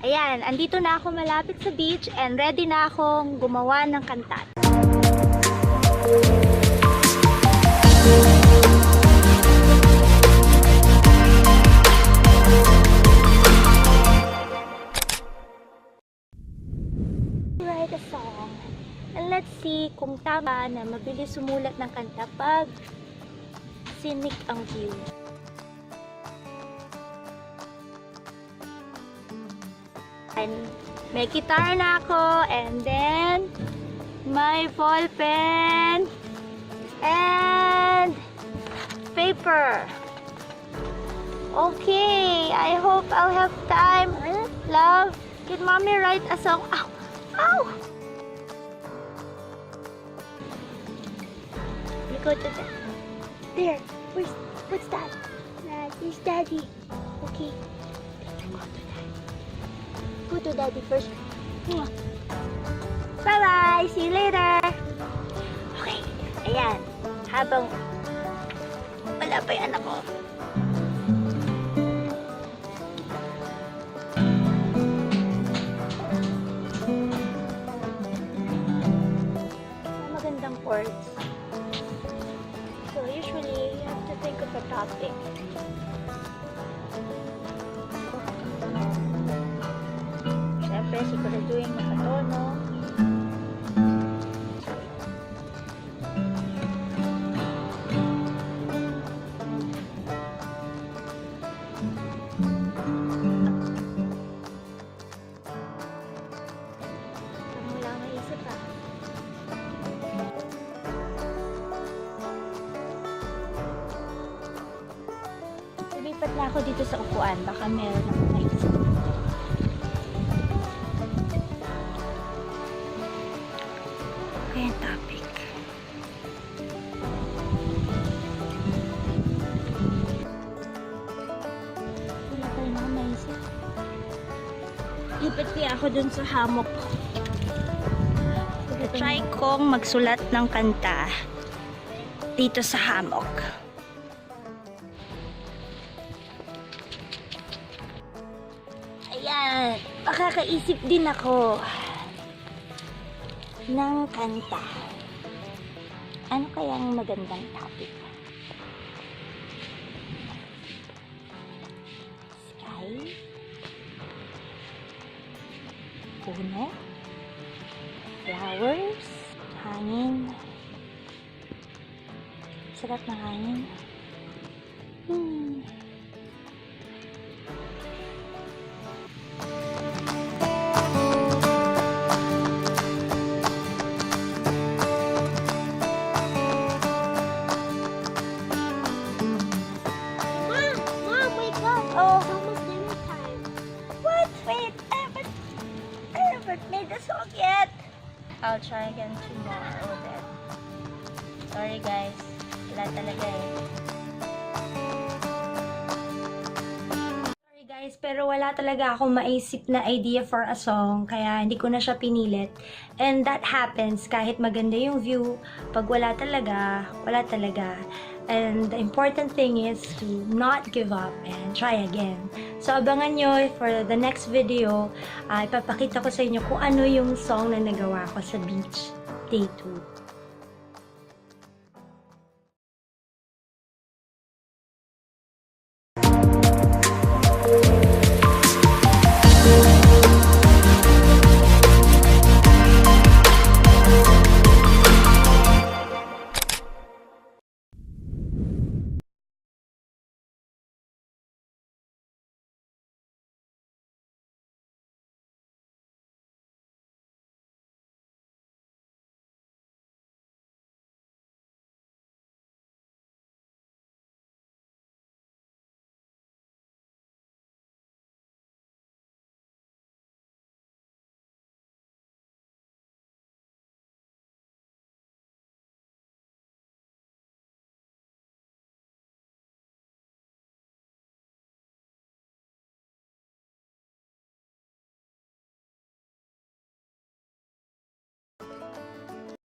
Ayan, andito na ako malapit sa beach and ready na akong gumawa ng kanta. Write a song. And let's see kung tama na mabilis sumulat ng kanta pag scenic ang view. And may guitar na ako, and then my ball pen and paper. Okay, I hope I'll have time. Love, can mommy write a song? Ow! Ow! You go to that. There. What's that? Daddy's daddy. Okay. Go to daddy first. Bye-bye! See you later! Okay. Ayan. Habang wala pa yung anak ko. Magandang chords. So usually, you have to think of a topic. Siyempre, siguraduhin nakatono. Wala maisip pa. Lipat na ako dito sa upuan. Baka meron akong maisip. Okay, topic. Wala pa rin ako maisip. Lipat kaya ako dun sa hammock. Try kong magsulat ng kanta dito sa hammock. Ayan, makakaisip din ako ng kanta. Ano kayang magandang topic? Sky? Puno? Flowers? Hangin? Sarap na hangin. Oh, almost dinner time. What? Wait, I haven't made the song yet. I'll try again tomorrow then. Sorry guys, wala talaga eh. Sorry guys, pero wala talaga akong maisip na idea for a song, kaya hindi ko na siya pinilit. And that happens kahit maganda yung view, pag wala talaga, wala talaga. And the important thing is to not give up and try again. So, abangan nyo for the next video. Ipapakita ko sa inyo kung ano yung song na nagawa ko sa beach. Day 2.